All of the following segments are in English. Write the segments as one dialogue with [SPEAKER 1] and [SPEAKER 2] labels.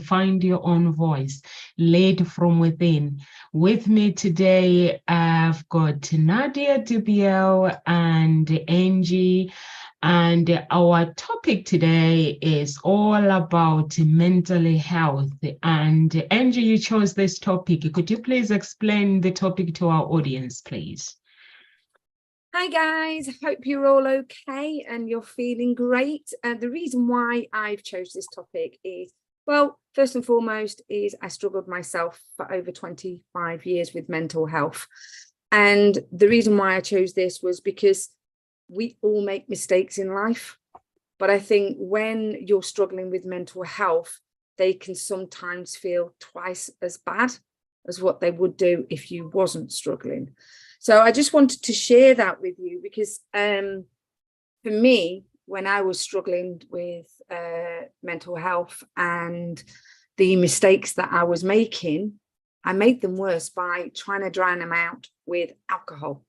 [SPEAKER 1] Find Your Own Voice, led from within. With me today, I've got Nadia Dubiel and Angie. And our topic today is all about mental health. And Angie, you chose this topic. Could you please explain the topic to our audience, please?
[SPEAKER 2] Hi guys, hope you're all okay and you're feeling great. And the reason why I've chose this topic is, well, first and foremost is I struggled myself for over 25 years with mental health. And the reason why I chose this was because we all make mistakes in life. But I think when you're struggling with mental health, they can sometimes feel twice as bad as what they would do if you wasn't struggling. So I just wanted to share that with you because for me, when I was struggling with mental health and the mistakes that I was making, I made them worse by trying to drown them out with alcohol.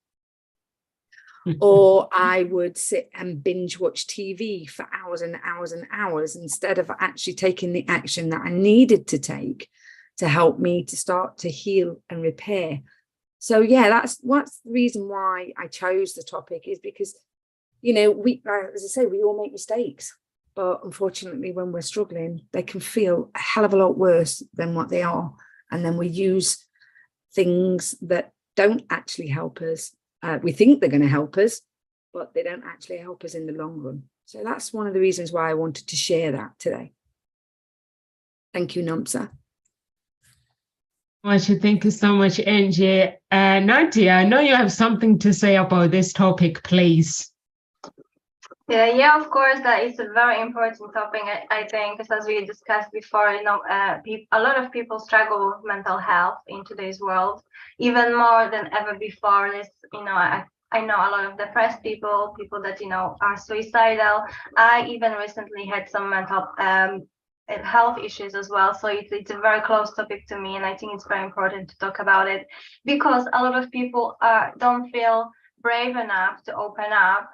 [SPEAKER 2] Or I would sit and binge watch TV for hours and hours and hours instead of actually taking the action that I needed to take to help me to start to heal and repair. So yeah, that's the reason why I chose the topic, is because, you know, we, as I say, we all make mistakes, but unfortunately, when we're struggling, they can feel a hell of a lot worse than what they are. And then we use things that don't actually help us. We think they're going to help us, but they don't actually help us in the long run. So that's one of the reasons why I wanted to share that today. Thank you, Namsa.
[SPEAKER 1] Thank you so much, Angie. Nadia, I know you have something to say about this topic, please.
[SPEAKER 3] Yeah, of course, that is a very important topic, I think, because as we discussed before, you know, a lot of people struggle with mental health in today's world, even more than ever before. This, you know, I know a lot of depressed people that, you know, are suicidal. I even recently had some mental health issues as well, so it's a very close topic to me, and I think it's very important to talk about it because a lot of people don't feel brave enough to open up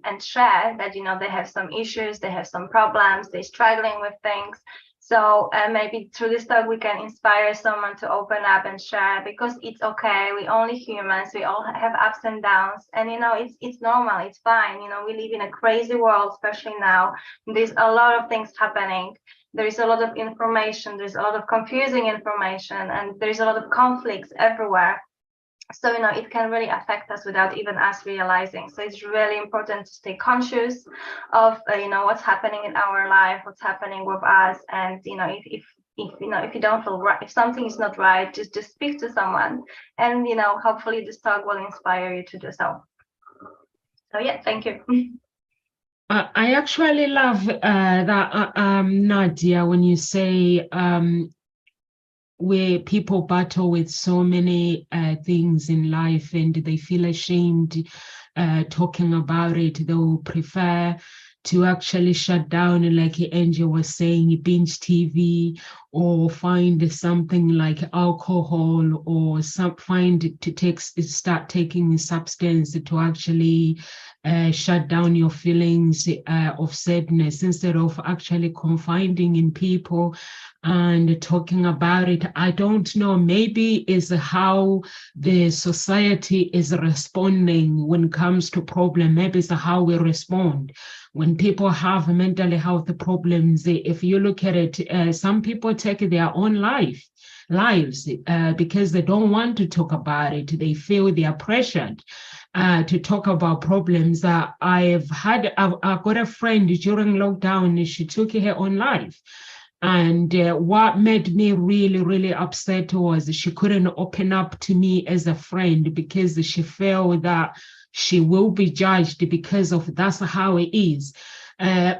[SPEAKER 3] and share that, you know, they have some issues, they have some problems, they're struggling with things. So maybe through this talk we can inspire someone to open up and share, because it's okay. We're only humans. We all have ups and downs, and you know, it's normal. It's fine. You know, we live in a crazy world, especially now. There's a lot of things happening. There is a lot of information. There's a lot of confusing information, and there's a lot of conflicts everywhere. So, you know, it can really affect us without even us realizing. So it's really important to stay conscious of, you know, what's happening in our life, what's happening with us. And, you know, if you know, if you don't feel right, if something is not right, just speak to someone. And, you know, hopefully this talk will inspire you to do so. So, yeah, thank you.
[SPEAKER 1] I actually love that, Nadia, when you say where people battle with so many things in life and they feel ashamed talking about it. They'll prefer to actually shut down, like Angie was saying, binge TV, or find something like alcohol, or start taking a substance to actually shut down your feelings of sadness, instead of actually confiding in people and talking about it. I don't know, maybe is how the society is responding when it comes to problem. Maybe it's how we respond when people have mental health problems. If you look at it, some people take their own lives because they don't want to talk about it. They feel they are pressured to talk about problems. I've got a friend during lockdown, she took her own life. And what made me really, really upset was she couldn't open up to me as a friend because she felt that she will be judged because of that's how it is.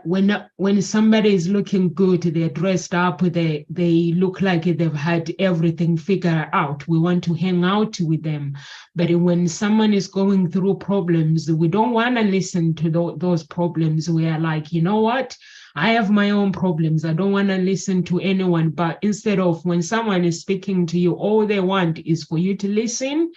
[SPEAKER 1] When somebody is looking good, they're dressed up, they look like they've had everything figured out. We want to hang out with them. But when someone is going through problems, we don't want to listen to those problems. We are like, you know what? I have my own problems. I don't want to listen to anyone. But instead of when someone is speaking to you, all they want is for you to listen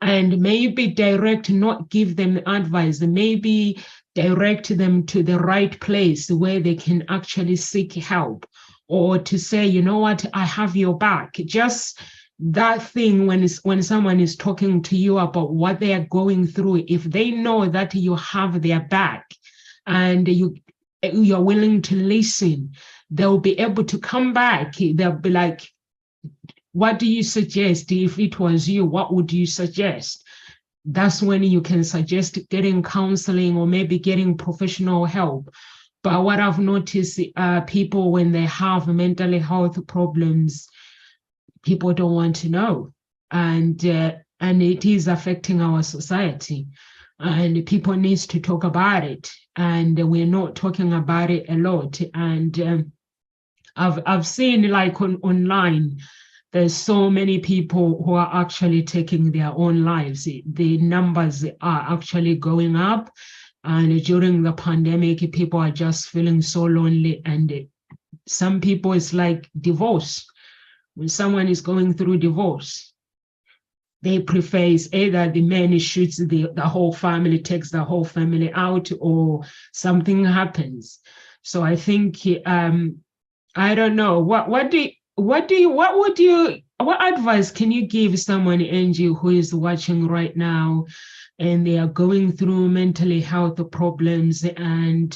[SPEAKER 1] and maybe direct, not give them advice, maybe direct them to the right place where they can actually seek help. or to say, you know what, I have your back. Just that thing when someone is talking to you about what they are going through, if they know that you have their back and you're willing to listen, they'll be able to come back. They'll be like, what do you suggest? If it was you, what would you suggest? That's when you can suggest getting counseling or maybe getting professional help. But what I've noticed, people, when they have mental health problems, people don't want to know. And it is affecting our society. And people need to talk about it. And we're not talking about it a lot. And I've seen, like, online, there's so many people who are actually taking their own lives. The numbers are actually going up. And during the pandemic, people are just feeling so lonely. And some people, it's like divorce. When someone is going through divorce, they prefer either the man shoots the whole family, takes the whole family out, or something happens. So I think, I don't know, what advice can you give someone, Angie, who is watching right now and they are going through mental health problems and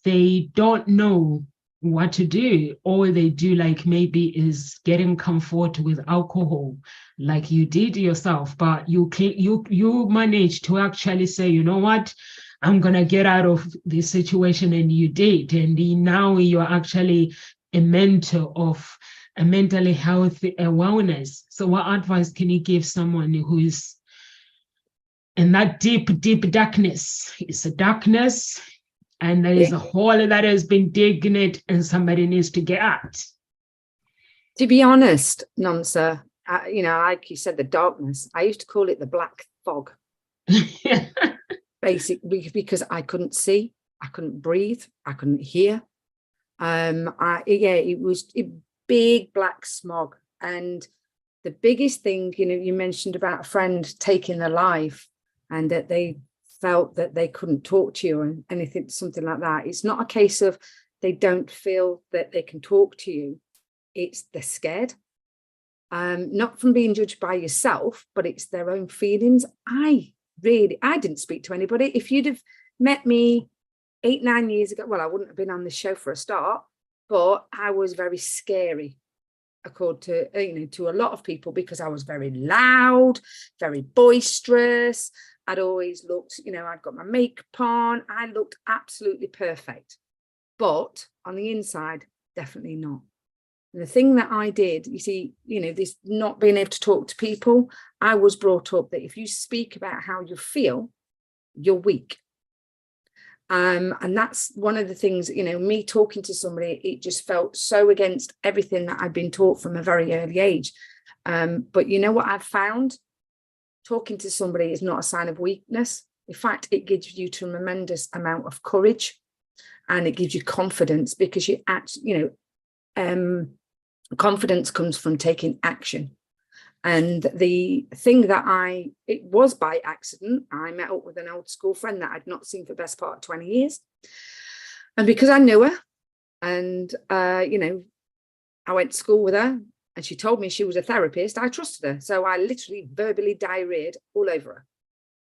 [SPEAKER 1] they don't know what to do? All they do, like, maybe is getting comfort with alcohol, like you did yourself, but you managed to actually say, you know what, I'm gonna get out of this situation, and you did, and now you're actually a mentor of a mental health wellness. So what advice can you give someone who is in that deep darkness? It's a darkness, and there is a hole that has been digging it, and somebody needs to get out.
[SPEAKER 2] To be honest, Nomsa, like you said, the darkness, I used to call it the black fog. Basically, because I couldn't see, I couldn't breathe, I couldn't hear. It was a big black smog. And the biggest thing, you mentioned about a friend taking their life and that they felt that they couldn't talk to you or anything, something like that. It's not a case of they don't feel that they can talk to you. It's they're scared. Not from being judged by yourself, but it's their own feelings. I didn't speak to anybody. If you'd have met me 8-9 years ago, well, I wouldn't have been on the show for a start, but I was very scary, according to a lot of people, because I was very loud, very boisterous. I'd always looked, I'd got my makeup on. I looked absolutely perfect. But on the inside, definitely not. And the thing that I did, you see, this not being able to talk to people, I was brought up that if you speak about how you feel, you're weak. And that's one of the things, me talking to somebody, it just felt so against everything that I'd been taught from a very early age. But you know what I've found? Talking to somebody is not a sign of weakness. In fact, it gives you a tremendous amount of courage, and it gives you confidence, because you actually, confidence comes from taking action. And the thing that it was by accident, I met up with an old school friend that I'd not seen for the best part of 20 years. And because I knew her and, I went to school with her and she told me she was a therapist, I trusted her. So I literally verbally diarrheaed all over her.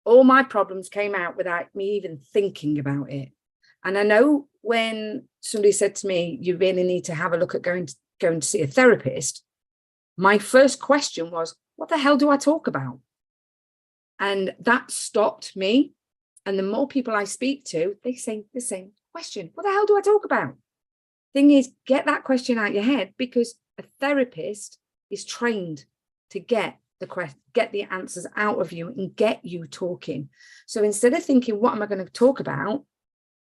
[SPEAKER 2] All my problems came out without me even thinking about it. And I know when somebody said to me, you really need to have a look at going to see a therapist, my first question was, what the hell do I talk about? And that stopped me. And the more people I speak to, they say the same question. What the hell do I talk about? Thing is, get that question out of your head, because a therapist is trained to get the answers out of you and get you talking. So instead of thinking, what am I going to talk about?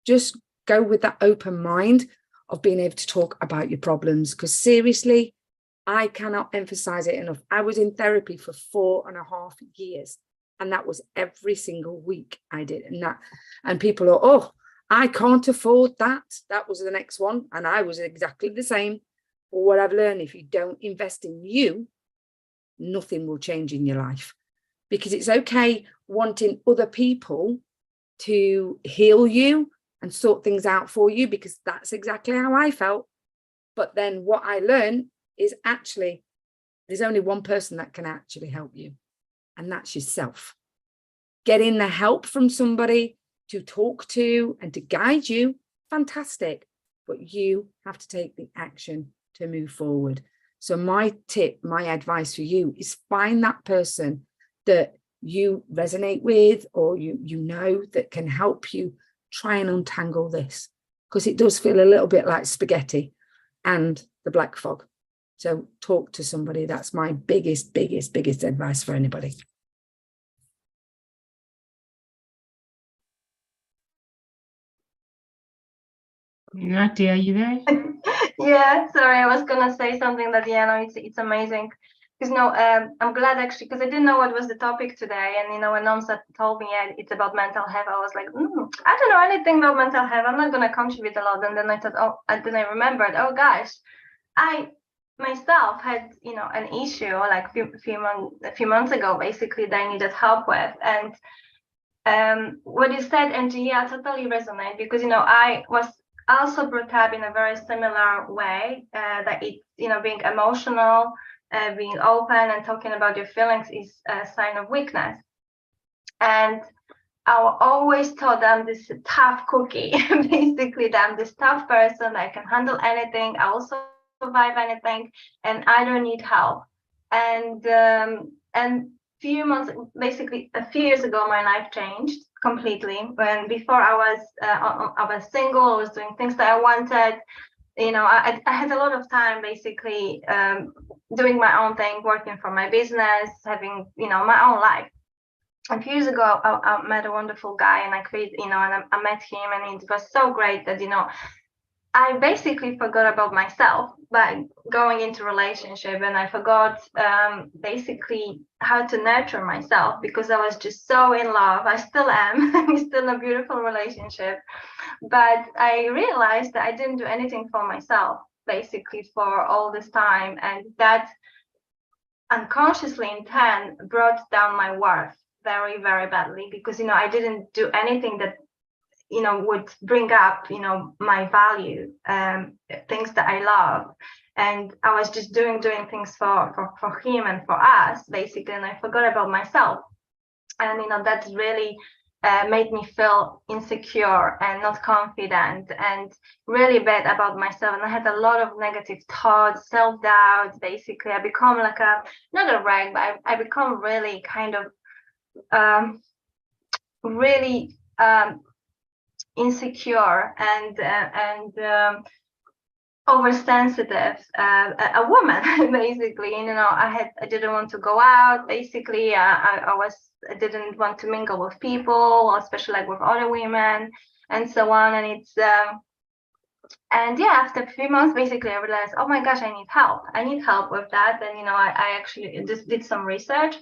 [SPEAKER 2] Just go with that open mind of being able to talk about your problems. Because seriously, I cannot emphasize it enough. I was in therapy for 4.5 years, and that was every single week I did. And people are, oh, I can't afford that. That was the next one. And I was exactly the same. But what I've learned, if you don't invest in you, nothing will change in your life. Because it's okay wanting other people to heal you and sort things out for you, because that's exactly how I felt. But then what I learned is actually there's only one person that can actually help you, and that's yourself. Getting the help from somebody to talk to and to guide you, fantastic. But you have to take the action to move forward. So my tip, my advice for you is find that person that you resonate with, or you know that can help you try and untangle this, because it does feel a little bit like spaghetti and the black fog. So talk to somebody. That's my biggest advice for anybody.
[SPEAKER 1] Nadia, are you there?
[SPEAKER 3] Yeah, sorry, I was gonna say something that, yeah, no, it's amazing. Because no, I'm glad actually, because I didn't know what was the topic today, and when Nomsa told me, yeah, it's about mental health, I was like, I don't know anything about mental health. I'm not gonna contribute a lot. And then I thought, then I remembered, oh gosh, I myself had an issue like a few months ago, basically, that I needed help with. And what you said, Angie, yeah, totally resonate, because I was also brought up in a very similar way, that it's being emotional, being open and talking about your feelings is a sign of weakness. And I always thought I'm this tough cookie, basically, that I'm this tough person, I can handle anything, I will survive anything, and I don't need help. And few months, basically a few years ago, my life changed completely. When before I was single, I was doing things that I wanted. I had a lot of time, basically, doing my own thing, working for my business, having my own life. A few years ago, I met a wonderful guy, and I created, and I met him, and it was so great that I basically forgot about myself by going into relationship, and I forgot basically how to nurture myself, because I was just so in love. I still am. I'm still in a beautiful relationship, but I realized that I didn't do anything for myself, basically, for all this time, and that unconsciously in turn brought down my worth very, very badly, because I didn't do anything that would bring up my value, things that I love, and I was just doing things for him and for us, basically, and I forgot about myself. And that really made me feel insecure and not confident and really bad about myself. And I had a lot of negative thoughts, self-doubt. Basically, I become like not a wreck, but I become really kind of really insecure and oversensitive, a woman, basically. I didn't want to go out, basically. I didn't want to mingle with people, especially like with other women and so on. And it's and yeah, after a few months, basically, I realized, oh my gosh, I need help with that. And I actually just did some research,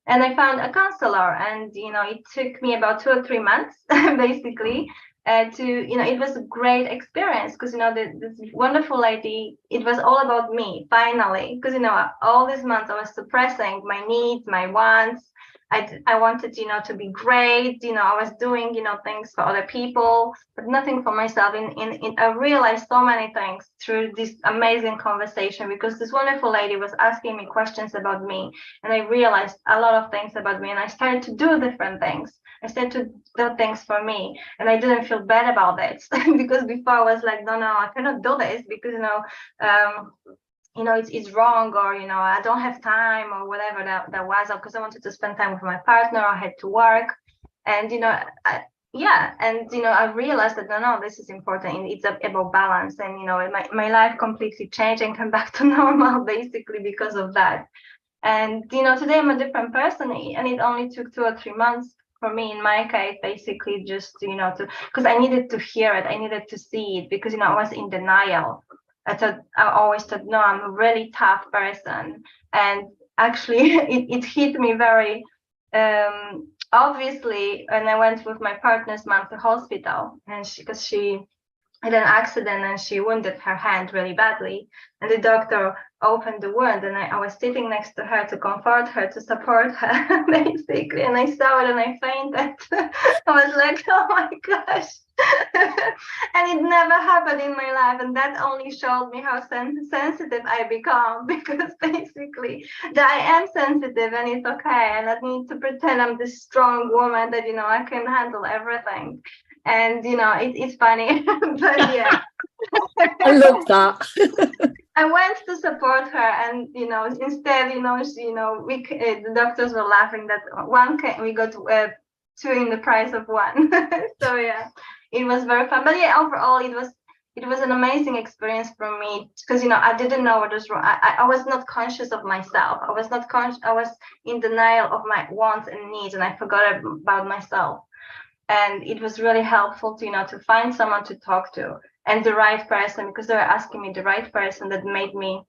[SPEAKER 3] and I found a counselor, and it took me about 2 or 3 months, basically, it was a great experience, because this wonderful lady, it was all about me, finally, because all these months I was suppressing my needs, my wants. I wanted to be great. I was doing things for other people, but nothing for myself. I realized so many things through this amazing conversation, because this wonderful lady was asking me questions about me, and I realized a lot of things about me, and I started to do different things. I started to do things for me, and I didn't feel bad about it, because before I was like, no, I cannot do this, because it's wrong, or I don't have time, or whatever that was, because I wanted to spend time with my partner. I had to work, and I realized that no, this is important. It's about balance, and my life completely changed and came back to normal, basically, because of that. And today I'm a different person, and it only took 2 or 3 months for me, in my case, basically, just because I needed to hear it, I needed to see it, because I was in denial. I always thought, no, I'm a really tough person. And actually, it hit me very obviously when I went with my partner's mom to hospital, and because she had an accident and she wounded her hand really badly. And the doctor opened the wound, and I was sitting next to her to comfort her, to support her, basically. And I saw it and I fainted. I was like, oh my gosh. And it never happened in my life. And that only showed me how sensitive I become, because basically that I am sensitive and it's okay. And I need to pretend I'm this strong woman that, I can handle everything. And it's funny, but yeah.
[SPEAKER 4] I love that.
[SPEAKER 3] I went to support her, and instead, the doctors were laughing that we got two in the price of one. So yeah, it was very fun. But yeah, overall, it was an amazing experience for me, because I didn't know what was wrong. I was not conscious of myself. I was not I was in denial of my wants and needs, and I forgot about myself. And it was really helpful to find someone to talk to, and the right person, because they were asking me the right person, that made me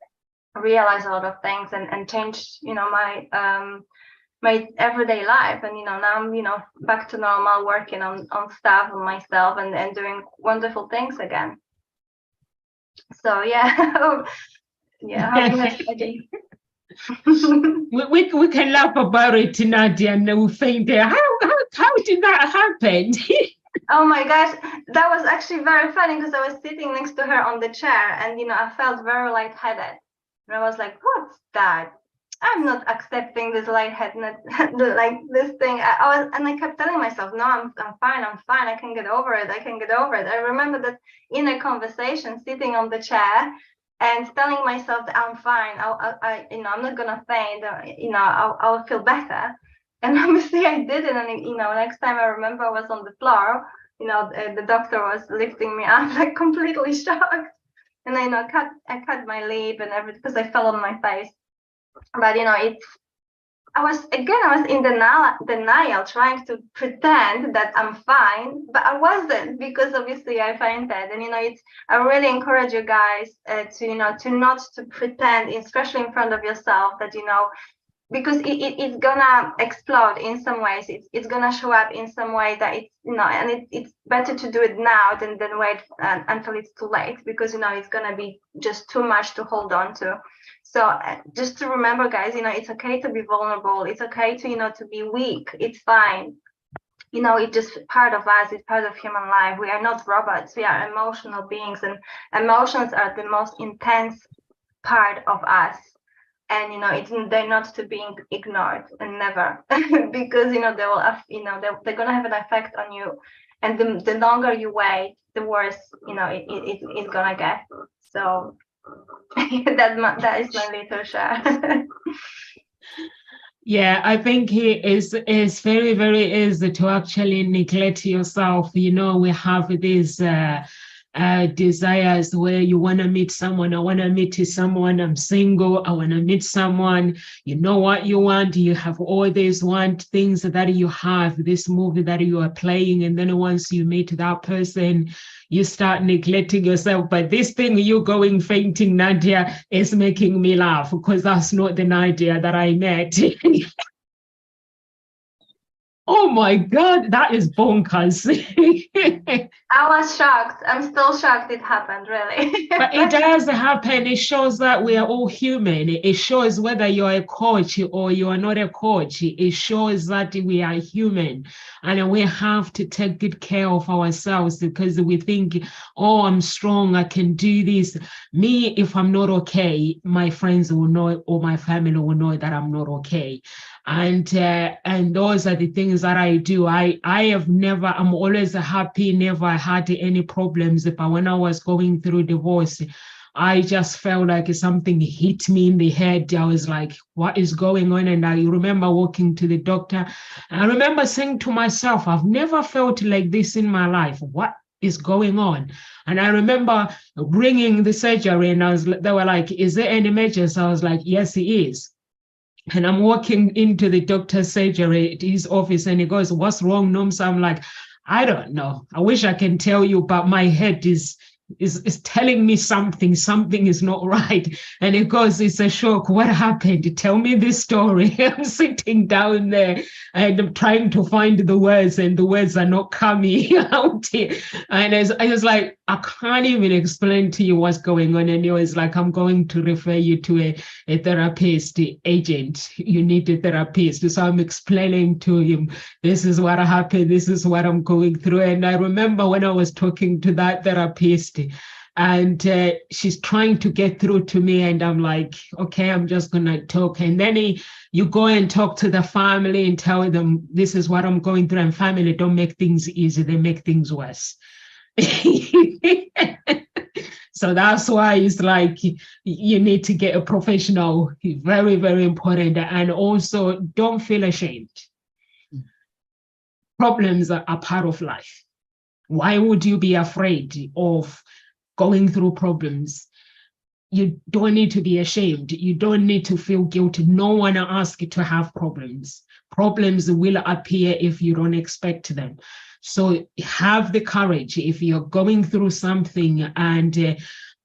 [SPEAKER 3] realize a lot of things and change, my everyday life. And now I'm back to normal, working on stuff, on myself, and doing wonderful things again. So yeah. Yeah, having a study.
[SPEAKER 1] we can laugh about it, Nadia, and we'll think there. How did that happen?
[SPEAKER 3] Oh my gosh, that was actually very funny, because I was sitting next to her on the chair, and I felt very lightheaded, and I was like, "What's that? I'm not accepting this lightheadedness, like this thing." I kept telling myself, "No, I'm fine. I'm fine. I can get over it. I can get over it." I remember that inner conversation, sitting on the chair, and telling myself that I'm fine. I'm not gonna faint. I'll feel better. And obviously I didn't. And next time I remember I was on the floor. The doctor was lifting me up, like completely shocked. And I cut my lip and everything, because I fell on my face. But I was in denial, trying to pretend that I'm fine, but I wasn't, because obviously I fainted. And I really encourage you guys to not to pretend, especially in front of yourself, that because it's gonna explode in some ways. It's gonna show up in some way that and it's better to do it now than wait until it's too late, because it's gonna be just too much to hold on to. So just to remember, guys, it's okay to be vulnerable. It's okay to to be weak. It's fine. It's just part of us. It's part of human life. We are not robots. We are emotional beings, and emotions are the most intense part of us. And they're not to be ignored, and never, because they will they're gonna have an effect on you, and the longer you wait, the worse it's gonna get. So that is my little share.
[SPEAKER 1] Yeah, I think it is very, very easy to actually neglect yourself. We have these desires where you want to meet someone. I want to meet someone. I'm single. I want to meet someone. You know what you want. You have all these things that you have, this movie that you are playing. And then once you meet that person, you start neglecting yourself. But this thing, you going fainting, Nadia, is making me laugh, because that's not the Nadia that I met. Oh my God, that is bonkers.
[SPEAKER 3] I was shocked. I'm still shocked it happened, really.
[SPEAKER 1] But it does happen. It shows that we are all human. It shows whether you're a coach or you are not a coach. It shows that we are human, and we have to take good care of ourselves, because we think, oh, I'm strong, I can do this. Me, if I'm not okay, my friends will know, or my family will know that I'm not okay. And those are the things that I do. I'm always happy, never had any problems. But when I was going through divorce, I just felt like something hit me in the head. I was like, what is going on? And I remember walking to the doctor. I remember saying to myself, I've never felt like this in my life. What is going on? And I remember ringing the surgery, and they were like, is there any measures? I was like, yes, it is. And I'm walking into the doctor's surgery, his office, and he goes, what's wrong, Noms? I'm like, I don't know. I wish I can tell you, but my head is is telling me something is not right. And it goes, it's a shock. What happened? Tell me this story. I'm sitting down there and I'm trying to find the words, and the words are not coming out. And I was like, I can't even explain to you what's going on. And it was like, I'm going to refer you to a therapist agent. You need a therapist. So I'm explaining to him, this is what happened. This is what I'm going through. And I remember when I was talking to that therapist, and she's trying to get through to me, and I'm like, okay, I'm just gonna talk. And then you go and talk to the family and tell them this is what I'm going through, and family don't make things easy, they make things worse. So that's why it's like you need to get a professional. Very, very important. And also, don't feel ashamed. Problems are part of life. Why would you be afraid of going through problems? You don't need to be ashamed. You don't need to feel guilty. No one asks you to have problems. Problems will appear if you don't expect them. So have the courage if you're going through something. And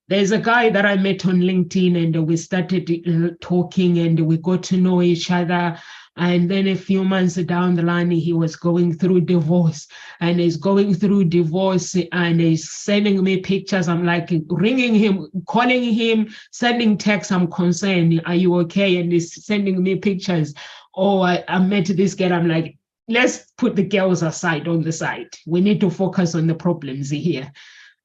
[SPEAKER 1] there's a guy that I met on LinkedIn, and we started talking, and we got to know each other. And then a few months down the line, he was going through divorce, and he's going through divorce, and he's sending me pictures. I'm like ringing him, calling him, sending texts. I'm concerned. Are you okay? And he's sending me pictures. Oh, I met this girl. I'm like, let's put the girls aside on the side. We need to focus on the problems here.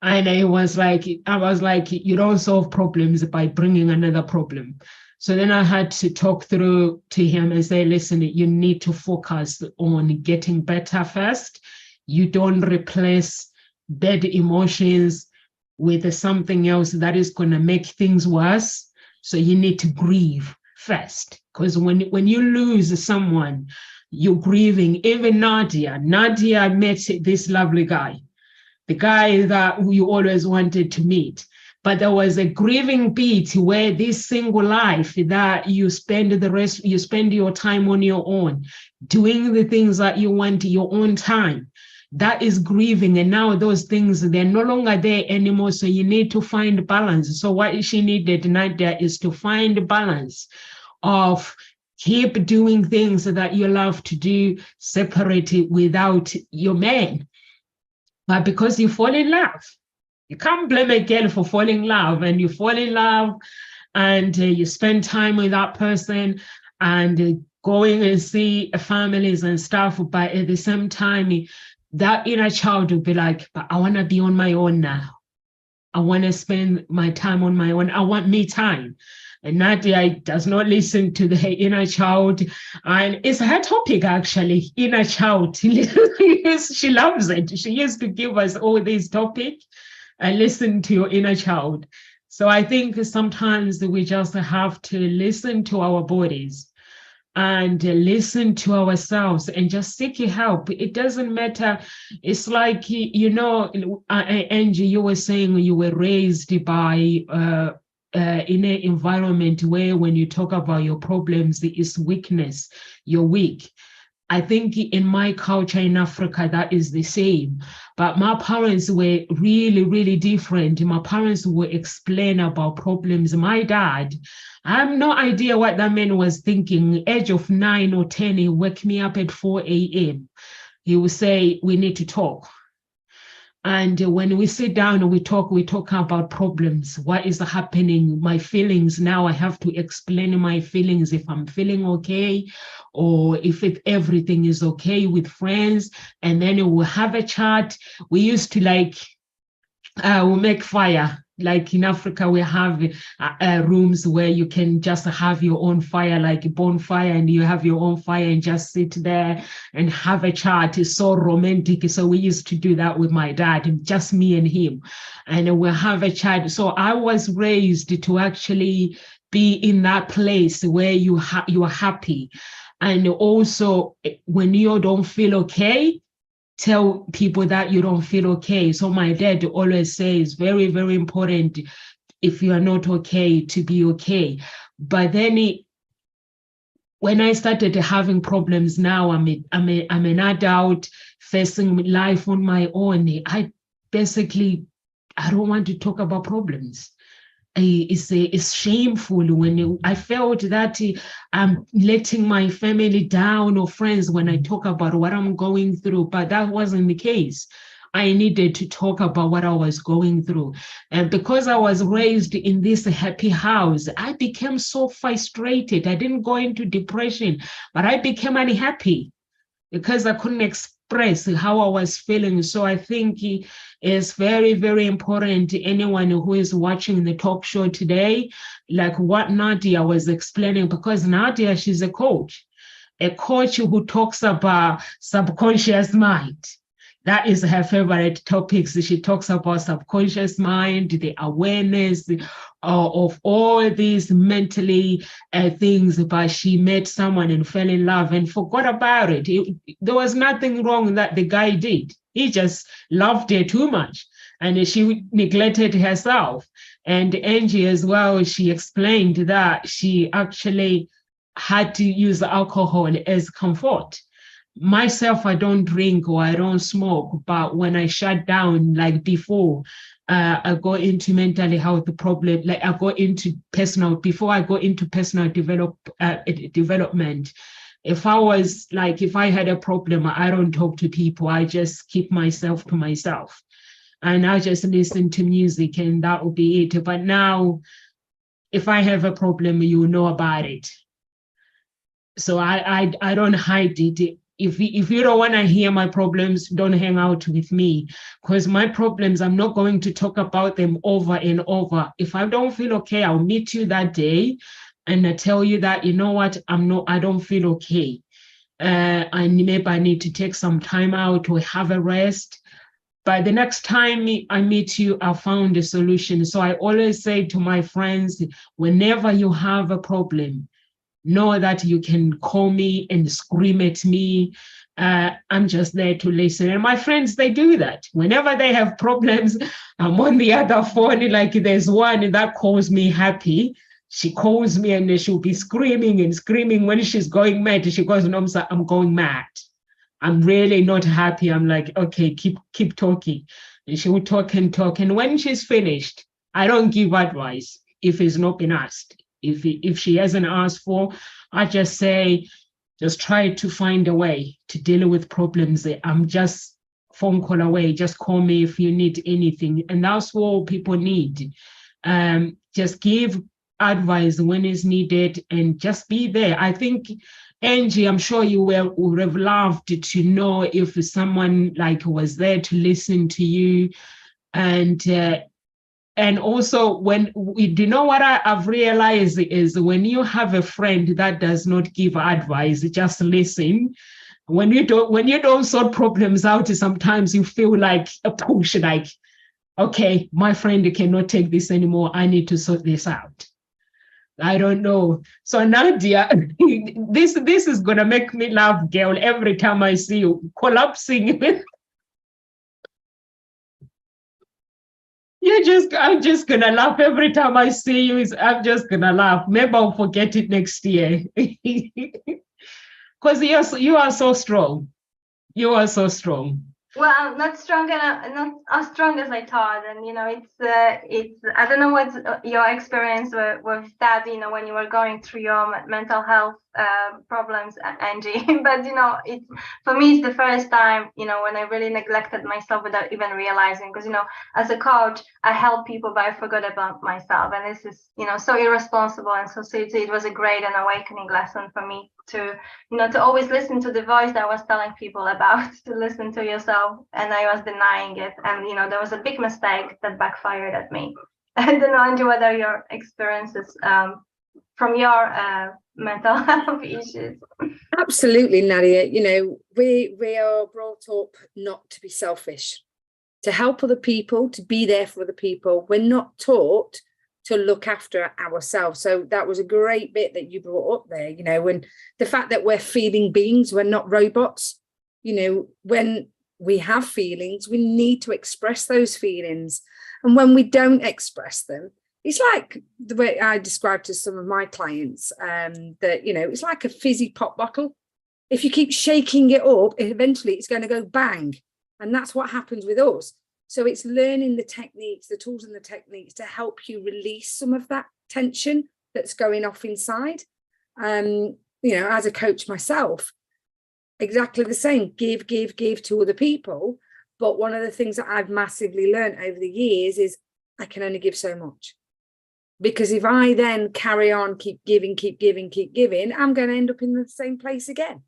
[SPEAKER 1] And I was like, you don't solve problems by bringing another problem. So then I had to talk through to him and say, listen, you need to focus on getting better first. You don't replace bad emotions with something else that is going to make things worse. So you need to grieve first. Because when you lose someone, you're grieving. Even Nadia met this lovely guy, the guy that you always wanted to meet. But there was a grieving bit where this single life that you spend your time on your own, doing the things that you want, your own time. That is grieving. And now those things, they're no longer there anymore. So you need to find balance. So what she needed, Nadia, is to find balance of keep doing things that you love to do, separated without your man. But because you fall in love, you can't blame a girl for falling in love, and you fall in love and you spend time with that person and going and see families and stuff. But at the same time, that inner child will be like, but I want to be on my own now. I want to spend my time on my own. I want me time. And Nadia does not listen to the inner child. And it's her topic, actually, inner child. She loves it. She used to give us all these topics. And listen to your inner child. So I think sometimes we just have to listen to our bodies and listen to ourselves and just seek help. It doesn't matter. It's like, Angie, you were saying you were raised by in an environment where when you talk about your problems, it's weakness, you're weak. I think in my culture in Africa, that is the same. But my parents were really, really different. My parents would explain about problems. My dad, I have no idea what that man was thinking. Age of 9 or 10, he woke me up at 4 a.m. He would say, we need to talk. And when we sit down and we talk about problems. What is happening? My feelings. Now I have to explain my feelings, if I'm feeling okay, or if everything is okay with friends. And then we'll have a chat. We used to we'll make fire. Like in Africa, we have rooms where you can just have your own fire, like a bonfire, and you have your own fire and just sit there and have a chat. It's so romantic. So we used to do that with my dad, just me and him, and we'll have a chat. So I was raised to actually be in that place where you are happy. And also when you don't feel okay, tell people that you don't feel okay. So my dad always says, very, very important, if you are not okay, to be okay. But then when I started having problems, now I'm an adult facing life on my own. I basically I don't want to talk about problems. It's shameful when I felt that I'm letting my family down or friends when I talk about what I'm going through, but that wasn't the case. I needed to talk about what I was going through. And because I was raised in this happy house, I became so frustrated. I didn't go into depression, but I became unhappy because I couldn't express how I was feeling. So I think it's very, very important to anyone who is watching the talk show today, like what Nadia was explaining, because Nadia, she's a coach who talks about subconscious mind. That is her favorite topics. She talks about subconscious mind, the awareness of all these mentally things, but she met someone and fell in love and forgot about it. There was nothing wrong that the guy did. He just loved her too much and she neglected herself. And Angie as well, she explained that she actually had to use alcohol as comfort. Myself, I don't drink or I don't smoke, but when I shut down, like before, I go into mental health problem, like I go into before I go into personal development, if I had a problem, I don't talk to people, I just keep myself to myself. And I just listen to music and that will be it. But now, if I have a problem, you know about it. So I don't hide it. If you don't want to hear my problems, don't hang out with me, because my problems, I'm not going to talk about them over and over. If I don't feel okay, I'll meet you that day and I tell you that, you know what, I don't feel okay. I need to take some time out or have a rest. But the next time I meet you, I found a solution. So I always say to my friends, whenever you have a problem, know that you can call me and scream at me. I'm just there to listen. And my friends, they do that. Whenever they have problems, I'm on the other phone. Like there's one that calls me happy. She calls me and she'll be screaming and screaming. When she's going mad, she goes, no, I'm going mad. I'm really not happy. I'm like, okay, keep talking. And she will talk and talk. And when she's finished, I don't give advice if it's not been asked. If she hasn't asked for, I just say, just try to find a way to deal with problems. I'm just phone call away. Just call me if you need anything. And that's what people need. Just give advice when it's needed and just be there. I think, Angie, I'm sure you would have loved to know if someone like was there to listen to you. And also, when you know what I've realized is when you have a friend that does not give advice, just listen. When you don't sort problems out, sometimes you feel like a push, like, okay, my friend cannot take this anymore. I need to sort this out. I don't know. So Nadia, this is gonna make me laugh, girl. Every time I see you collapsing. I'm just gonna laugh every time I see you. I'm just gonna laugh. Maybe I'll forget it next year. Because you are so strong. You are so strong.
[SPEAKER 3] Well, not strong enough, not as strong as I thought. And it's I don't know what your experience with that. When you were going through your mental health problems, Angie. But it's for me, it's the first time when I really neglected myself without even realizing. Because as a coach, I help people, but I forgot about myself, and this is so irresponsible and so silly. It was a great and awakening lesson for me to always listen to the voice that I was telling people about, to listen to yourself, and I was denying it. And there was a big mistake that backfired at me. I don't know, Angie, whether your experiences from your mental health issues.
[SPEAKER 4] Absolutely, Nadia. We are brought up not to be selfish, to help other people, to be there for other people. We're not taught to look after ourselves. So that was a great bit that you brought up there, when the fact that we're feeling beings, we're not robots. When we have feelings, we need to express those feelings. And when we don't express them, it's like the way I described to some of my clients, that, it's like a fizzy pop bottle. If you keep shaking it up, eventually it's going to go bang. And that's what happens with us. So it's learning the techniques, the tools and the techniques to help you release some of that tension that's going off inside. You know, as a coach myself, exactly the same, give to other people. But one of the things that I've massively learned over the years is I can only give so much. Because if I then carry on, keep giving, I'm going to end up in the same place again.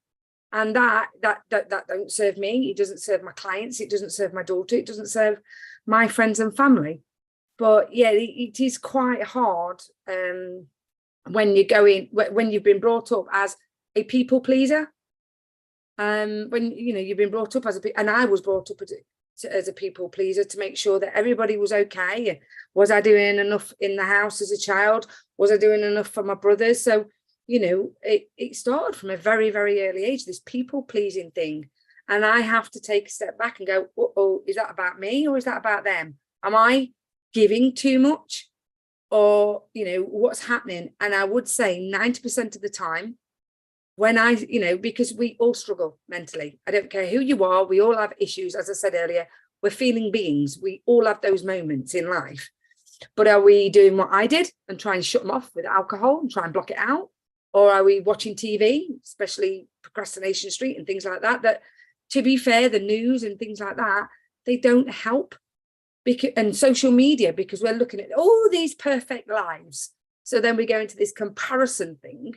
[SPEAKER 4] And that don't serve me. It doesn't serve my clients. It doesn't serve my daughter. It doesn't serve my friends and family. But yeah, it is quite hard when you've been brought up as a people pleaser. When you've been brought up and I was brought up as a people pleaser to make sure that everybody was okay. Was I doing enough in the house as a child? Was I doing enough for my brothers? So, you know, it started from a very, very early age, this people pleasing thing. And I have to take a step back and go, oh, is that about me or is that about them? Am I giving too much? Or, you know, what's happening? And I would say 90% of the time, when because we all struggle mentally. I don't care who you are. We all have issues. As I said earlier, we're feeling beings. We all have those moments in life. But are we doing what I did and try and shut them off with alcohol and try and block it out? Or are we watching TV, especially Procrastination Street and things like that, that, to be fair, the news and things like that, they don't help. And social media, because we're looking at all these perfect lives. So then we go into this comparison thing,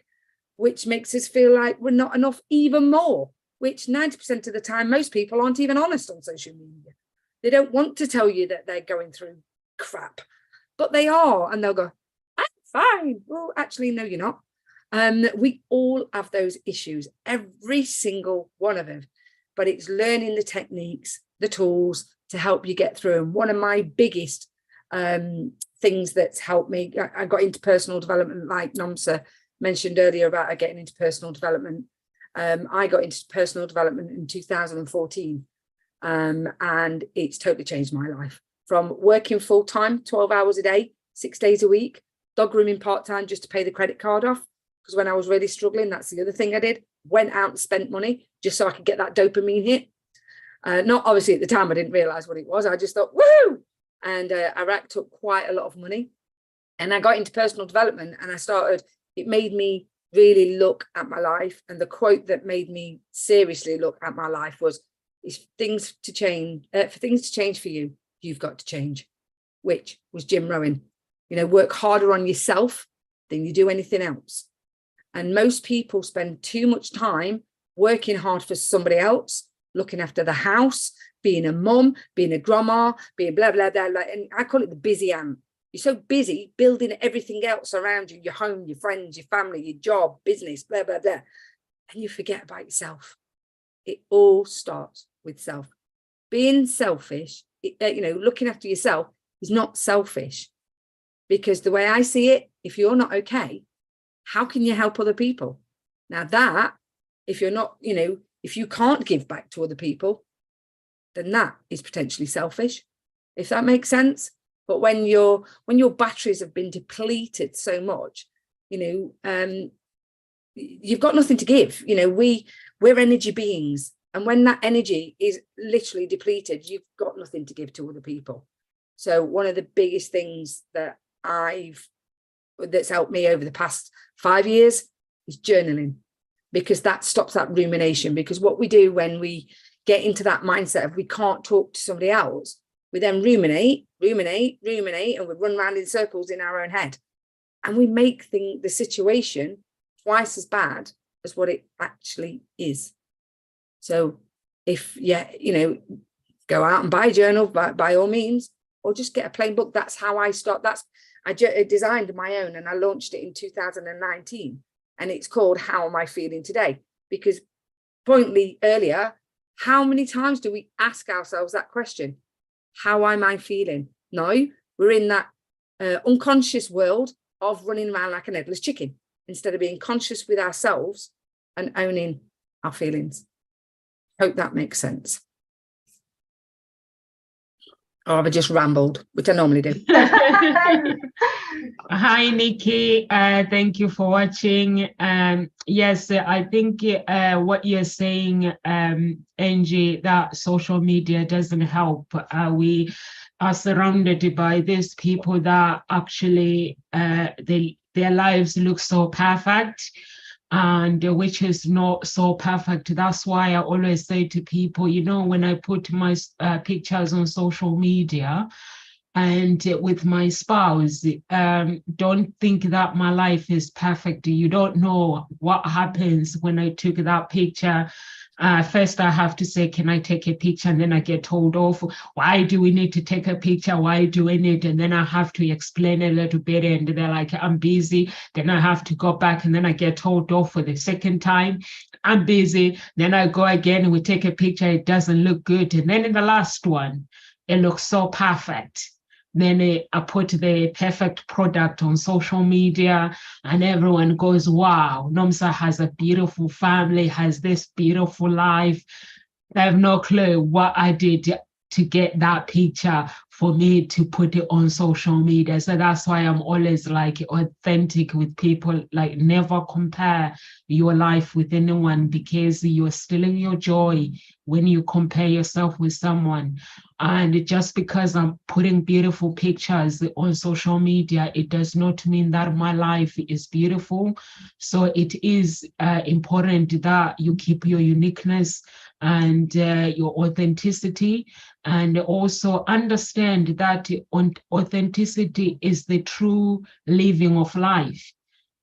[SPEAKER 4] which makes us feel like we're not enough even more, which 90% of the time, most people aren't even honest on social media. They don't want to tell you that they're going through crap, but they are. And they'll go, I'm fine. Well, actually, no, you're not. We all have those issues, every single one of them. But it's learning the techniques, the tools to help you get through. And one of my biggest things that's helped me, I got into personal development, like Nomsa mentioned earlier about getting into personal development. I got into personal development in 2014, and it's totally changed my life. From working full-time, 12 hours a day, 6 days a week, dog grooming part-time just to pay the credit card off. Because when I was really struggling, that's the other thing I did. Went out and spent money just so I could get that dopamine hit. Not obviously at the time, I didn't realize what it was. I just thought, woo! And I racked up quite a lot of money. And I got into personal development and it made me really look at my life. And the quote that made me seriously look at my life was, for things to change for you, you've got to change, which was Jim Rohn. You know, work harder on yourself than you do anything else. And most people spend too much time working hard for somebody else, looking after the house, being a mum, being a grandma, being blah, blah, blah, blah. And I call it the busy ant. You're so busy building everything else around you, your home, your friends, your family, your job, business, blah, blah, blah. And you forget about yourself. It all starts with self. Being selfish, looking after yourself is not selfish. Because the way I see it, if you're not okay, how can you help other people? Now that, if you're not, if you can't give back to other people, then that is potentially selfish, if that makes sense. But when your batteries have been depleted so much, you've got nothing to give. We're energy beings. And when that energy is literally depleted, you've got nothing to give to other people. So one of the biggest things that's helped me over the past 5 years is journaling, because that stops that rumination. Because what we do when we get into that mindset of we can't talk to somebody else, we then ruminate, and we run around in circles in our own head. And we make the situation twice as bad as what it actually is. So if, go out and buy a journal by all means, or just get a plain book. That's how I start. I designed my own and I launched it in 2019. And it's called How Am I Feeling Today? Because pointedly earlier, how many times do we ask ourselves that question? How am I feeling? No, we're in that unconscious world of running around like an headless chicken instead of being conscious with ourselves and owning our feelings. Hope that makes sense. Or have I just rambled, which I normally do?
[SPEAKER 1] Hi, Nikki. Thank you for watching. Yes, I think what you're saying, Angie, that social media doesn't help. We are surrounded by these people that actually their lives look so perfect, and which is not so perfect. That's why I always say to people, you know, when I put my pictures on social media and with my spouse, don't think that my life is perfect. You don't know what happens when I took that picture. First, I have to say, can I take a picture? And then I get told off. Why do we need to take a picture? Why do we need? And then I have to explain a little bit. And they're like, I'm busy. Then I have to go back. And then I get told off for the second time. I'm busy. Then I go again and we take a picture. It doesn't look good. And then in the last one, it looks so perfect. Then I put the perfect product on social media and everyone goes, wow, Nomsa has a beautiful family, has this beautiful life. I have no clue what I did to get that picture for me to put it on social media. So that's why I'm always like authentic with people, like never compare your life with anyone, because you're stealing your joy when you compare yourself with someone. And just because I'm putting beautiful pictures on social media, it does not mean that my life is beautiful. So it is important that you keep your uniqueness and your authenticity, and also understand that authenticity is the true living of life.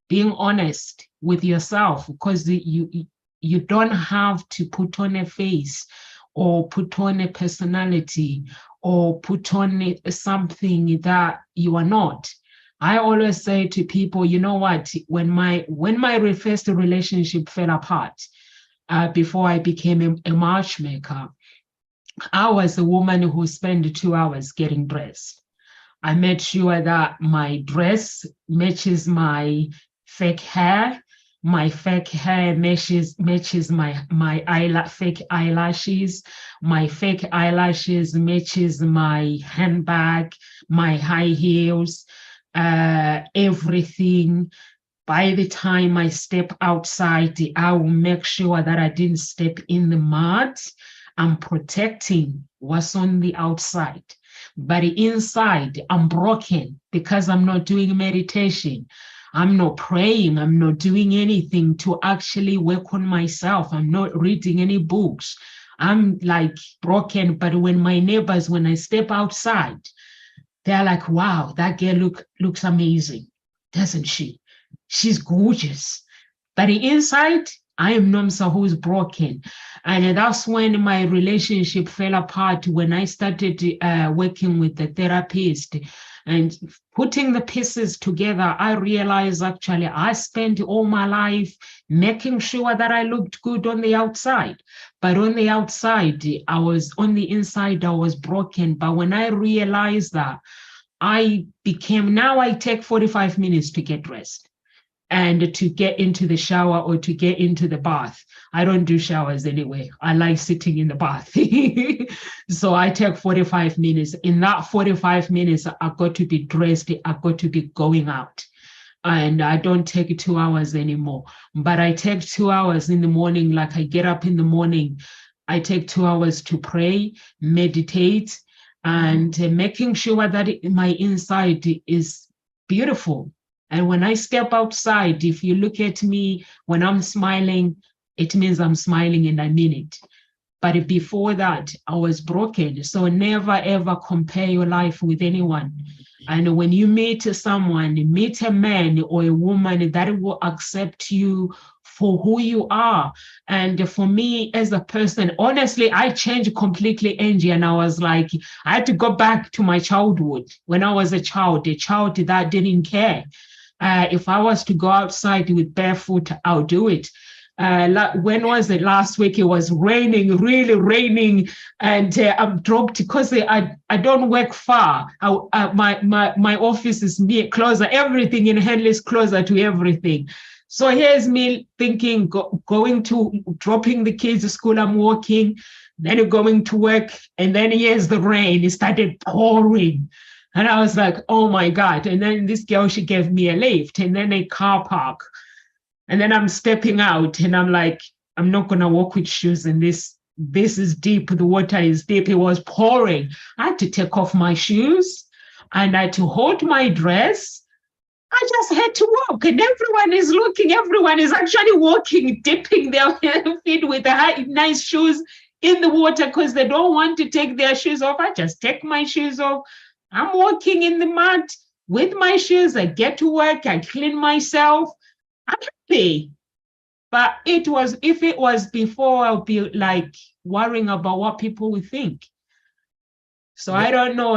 [SPEAKER 1] Being honest with yourself, because you don't have to put on a face or put on a personality or put on something that you are not. I always say to people, you know what, when my first relationship fell apart, before I became a matchmaker, I was a woman who spent 2 hours getting dressed. I made sure that my dress matches my fake hair. My fake hair matches my fake eyelashes. My fake eyelashes matches my handbag, my high heels, everything. By the time I step outside, I will make sure that I didn't step in the mud. I'm protecting what's on the outside. But inside, I'm broken because I'm not doing meditation. I'm not praying. I'm not doing anything to actually work on myself. I'm not reading any books. I'm like broken. But when my neighbors, when I step outside, they're like, wow, that girl looks amazing, doesn't she? She's gorgeous. But inside, I am Nomsa who's broken. And that's when my relationship fell apart, when I started working with the therapist and putting the pieces together. I realized actually I spent all my life making sure that I looked good on the outside. But on the outside, on the inside, I was broken. But when I realized that, now I take 45 minutes to get dressed and to get into the shower or to get into the bath. I don't do showers anyway. I like sitting in the bath. So I take 45 minutes. In that 45 minutes, I've got to be dressed. I've got to be going out. And I don't take 2 hours anymore. But I take 2 hours in the morning. Like I get up in the morning, I take 2 hours to pray, meditate, and making sure that my inside is beautiful. And when I step outside, if you look at me, when I'm smiling, it means I'm smiling and I mean it. But before that, I was broken. So never, ever compare your life with anyone. And when you meet someone, meet a man or a woman that will accept you for who you are. And for me as a person, honestly, I changed completely, Angie. And I was like, I had to go back to my childhood. When I was a child that didn't care. If I was to go outside with barefoot, I'll do it. When was it? Last week, it was raining, really raining, and I'm dropped because I don't work far. My office is near, closer, everything in Henley is closer to everything. So here's me thinking, dropping the kids to school, I'm walking, Then you're going to work, and then here's the rain. It started pouring. And I was like, oh my God. And then this girl, she gave me a lift, and then a car park. And then I'm stepping out, and I'm like, I'm not going to walk with shoes in this. This is deep. The water is deep. It was pouring. I had to take off my shoes, and I had to hold my dress. I just had to walk, and everyone is looking. Everyone is actually walking, dipping their feet with the nice shoes in the water because they don't want to take their shoes off. I just take my shoes off. I'm walking in the mud with my shoes. I get to work. I clean myself. I'm happy. But if it was before, I'll be like worrying about what people would think. So I don't know.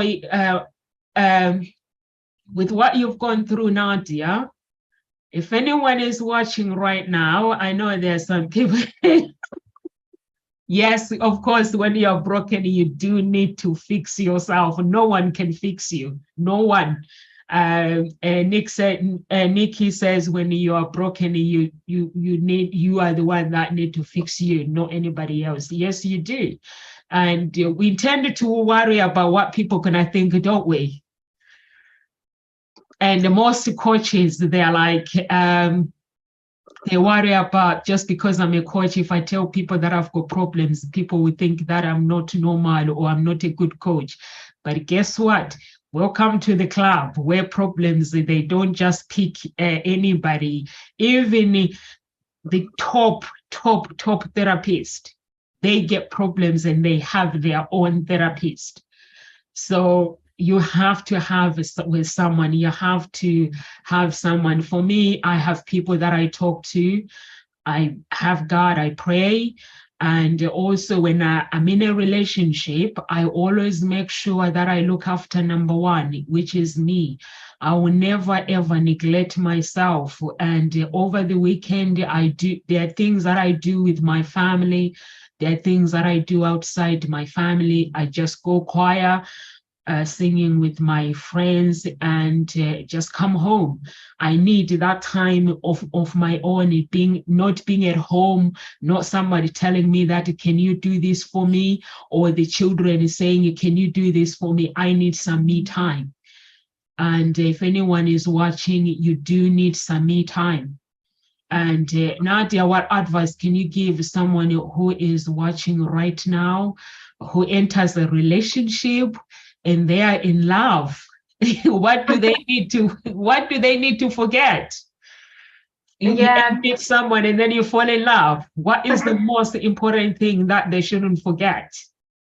[SPEAKER 1] With what you've gone through, Nadia, if anyone is watching right now, I know there's some people. Yes, of course, when you're broken, you do need to fix yourself. No one can fix you. No one. Nikki says, when you are broken, you are the one that need to fix you, not anybody else. Yes, you do. And we tend to worry about what people gonna think, don't we? And most coaches, they're like, they worry about, just because I'm a coach, if I tell people that I've got problems, people will think that I'm not normal or I'm not a good coach. But guess what? Welcome to the club where problems, they don't just pick anybody. Even the top therapist, they get problems and they have their own therapist. So you have to have with someone, you have to have someone. For me, I have people that I talk to. I have God, I pray. And also when I'm in a relationship, I always make sure that I look after number one, which is me. I will never, ever neglect myself. And over the weekend, there are things that I do with my family. There are things that I do outside my family. I just go choir, singing with my friends, and just come home. I need that time of my own, not being at home, not somebody telling me that, can you do this for me? Or the children saying, can you do this for me? I need some me time. And if anyone is watching, you do need some me time. And Nadia, what advice can you give someone who is watching right now, who enters a relationship and they are in love? What do they need to forget? You meet someone and then you fall in love. What is the most important thing that they shouldn't forget?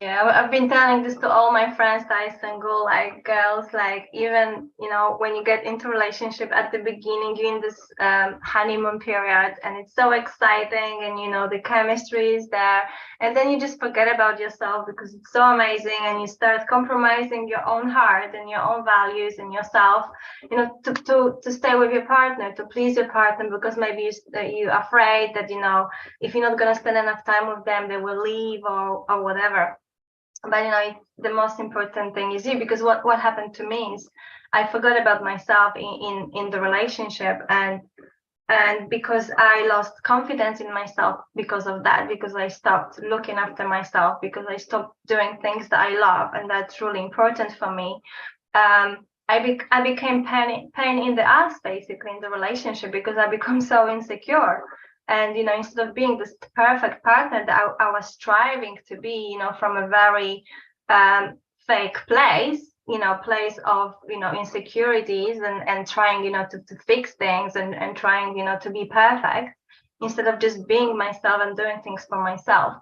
[SPEAKER 3] Yeah, I've been telling this to all my friends that are single, like girls, like even, when you get into relationship at the beginning, you're in this honeymoon period and it's so exciting and, the chemistry is there. And then you just forget about yourself because it's so amazing and you start compromising your own heart and your own values and yourself, to stay with your partner, to please your partner, because maybe you're afraid that, if you're not going to spend enough time with them, they will leave or whatever. But the most important thing is you, because what happened to me is I forgot about myself in the relationship, and because I lost confidence in myself because of that, because I stopped looking after myself, because I stopped doing things that I love and that's really important for me. I became pain in the ass basically in the relationship, because I become so insecure. And, instead of being this perfect partner that I was striving to be, from a very fake place, place of, insecurities and trying, to fix things and trying, to be perfect, instead of just being myself and doing things for myself.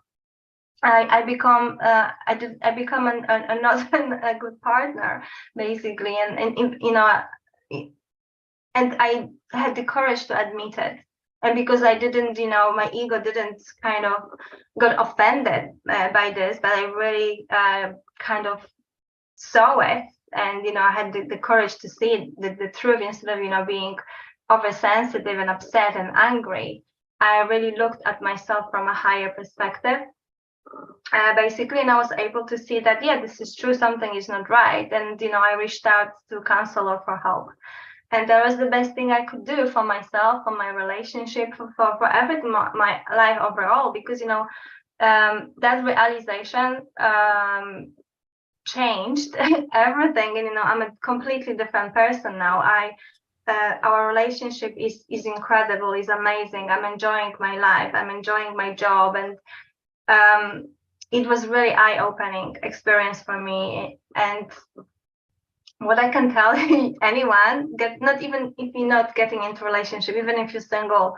[SPEAKER 3] I become not a good partner, basically. And I had the courage to admit it. And because I didn't, my ego didn't kind of got offended by this, but I really kind of saw it. And, I had the courage to see the truth instead of, being oversensitive and upset and angry. I really looked at myself from a higher perspective, basically, and I was able to see that, yeah, this is true, something is not right. And, I reached out to a counselor for help. And that was the best thing I could do for myself, for my relationship, for everything, my life overall. Because, that realization changed everything. And, I'm a completely different person now. Our relationship is incredible, is amazing. I'm enjoying my life. I'm enjoying my job, and it was really eye-opening experience for me. And what I can tell anyone, not even if you're not getting into a relationship, even if you're single,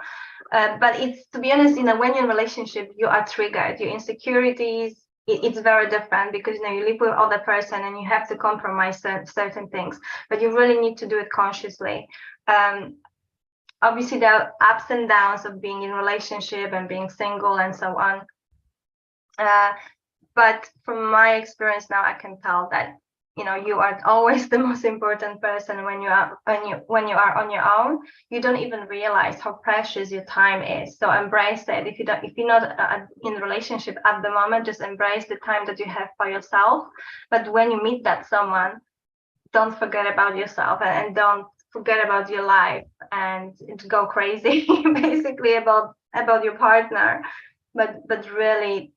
[SPEAKER 3] but it's, to be honest, when you're in a relationship, you are triggered. Your insecurities, it's very different, because you live with other person and you have to compromise certain things, but you really need to do it consciously. Obviously, there are ups and downs of being in a relationship and being single and so on. But from my experience now, I can tell that you are always the most important person when you are on your own. You don't even realize how precious your time is. So embrace it. If you're not in a relationship at the moment, just embrace the time that you have for yourself. But when you meet that someone, don't forget about yourself, and don't forget about your life and go crazy basically about your partner. But really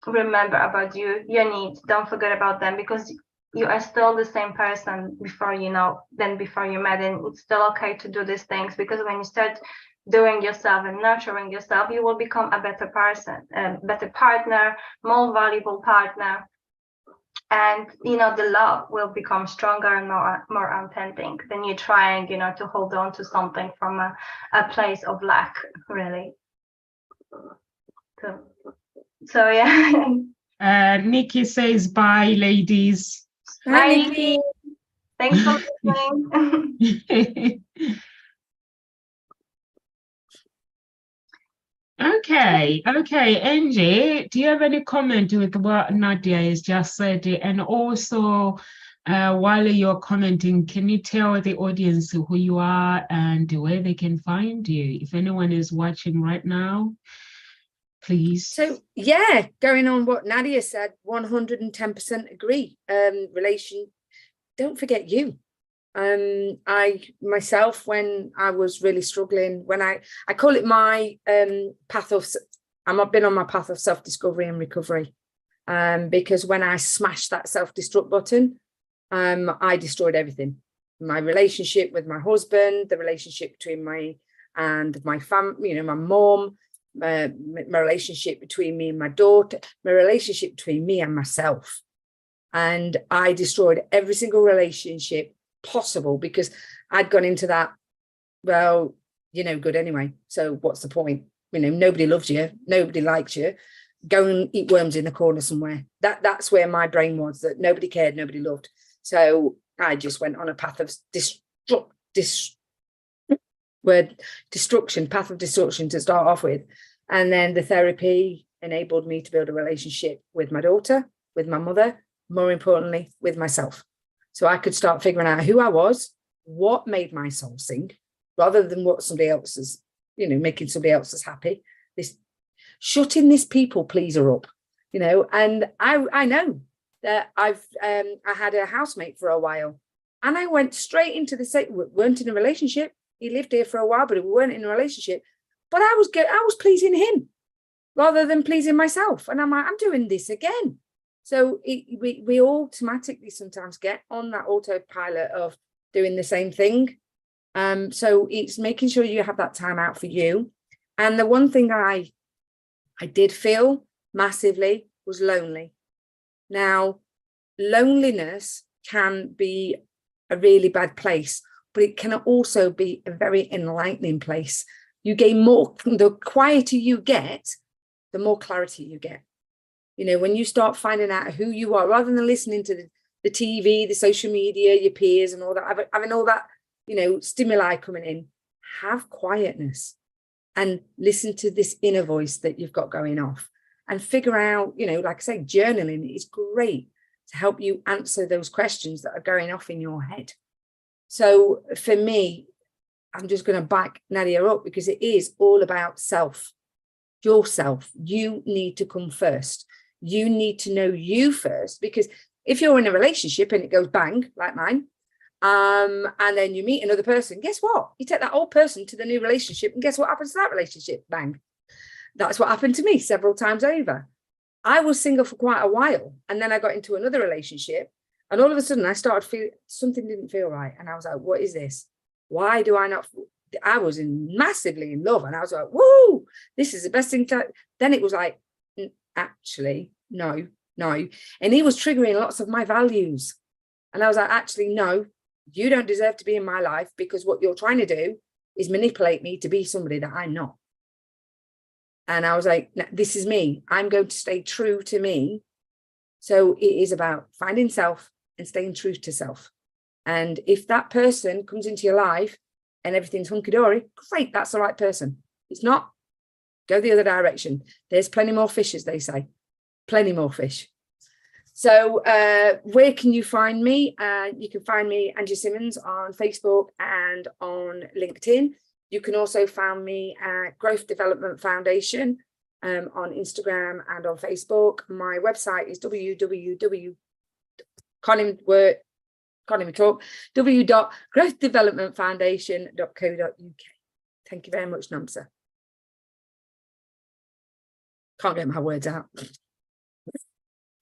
[SPEAKER 3] remember about your needs. Don't forget about them, because you are still the same person before you met, and it's still okay to do these things, because when you start doing yourself and nurturing yourself, you will become a better person, a better partner, more valuable partner, and the love will become stronger and more authentic than you trying to hold on to something from a place of lack, really. So yeah.
[SPEAKER 1] Nikki says bye, ladies.
[SPEAKER 3] Bye, Nikki. Thanks for listening.
[SPEAKER 1] Okay, Angie, do you have any comment with what Nadia has just said? And also, while you're commenting, can you tell the audience who you are and where they can find you? If anyone is watching right now, please.
[SPEAKER 4] So yeah, going on what Nadia said, 110% agree. Don't forget you. I myself, when I was really struggling, when I call it my path of, I've been on my path of self-discovery and recovery, because when I smashed that self-destruct button, I destroyed everything. My relationship with my husband, the relationship between my family, my mom, my relationship between me and my daughter, my relationship between me and myself. And I destroyed every single relationship possible, because I'd gone into that, well, good anyway, so what's the point? Nobody loves you, nobody likes you, go and eat worms in the corner somewhere. That's where my brain was, that nobody cared, nobody loved. So I just went on a path of path of destruction to start off with, and then the therapy enabled me to build a relationship with my daughter, with my mother, more importantly with myself. So I could start figuring out who I was, what made my soul sing, rather than what somebody else is, making somebody else happy. This shutting this people pleaser up, and I know that I had a housemate for a while, and I went straight into we weren't in a relationship. He lived here for a while, but we weren't in a relationship. But I was pleasing him rather than pleasing myself. And I'm like, I'm doing this again. So we automatically sometimes get on that autopilot of doing the same thing. So it's making sure you have that time out for you. And the one thing I did feel massively was lonely. Now, loneliness can be a really bad place, but it can also be a very enlightening place. You gain more, the quieter you get, the more clarity you get. When you start finding out who you are, rather than listening to the TV, the social media, your peers and all that, having all that, stimuli coming in, have quietness and listen to this inner voice that you've got going off, and figure out, like I say, journaling is great to help you answer those questions that are going off in your head. So for me, I'm just going to back Nadia up, because it is all about self, yourself. You need to come first. You need to know you first, because if you're in a relationship and it goes bang, like mine, and then you meet another person, guess what? You take that old person to the new relationship, and guess what happens to that relationship? Bang. That's what happened to me several times over. I was single for quite a while, and then I got into another relationship, and all of a sudden I started feeling something didn't feel right, and I was like, what is this? Why do I not? I was massively in love, and I was like, woo, this is the best thing to. Then it was like, actually, no. And he was triggering lots of my values. And I was like, actually, no, you don't deserve to be in my life, because what you're trying to do is manipulate me to be somebody that I'm not. And I was like, this is me. I'm going to stay true to me. So it is about finding self and staying true to self. And if that person comes into your life and everything's hunky-dory, great, that's the right person. It's not, go the other direction. There's plenty more fish, as they say. Plenty more fish. So where can you find me? You can find me, Angie Simmons, on Facebook and on LinkedIn. You can also find me at Growth Development Foundation on Instagram and on Facebook. My website is www.growthdevelopmentfoundation.co.uk. Thank you very much, Namsa. Can't get my words out.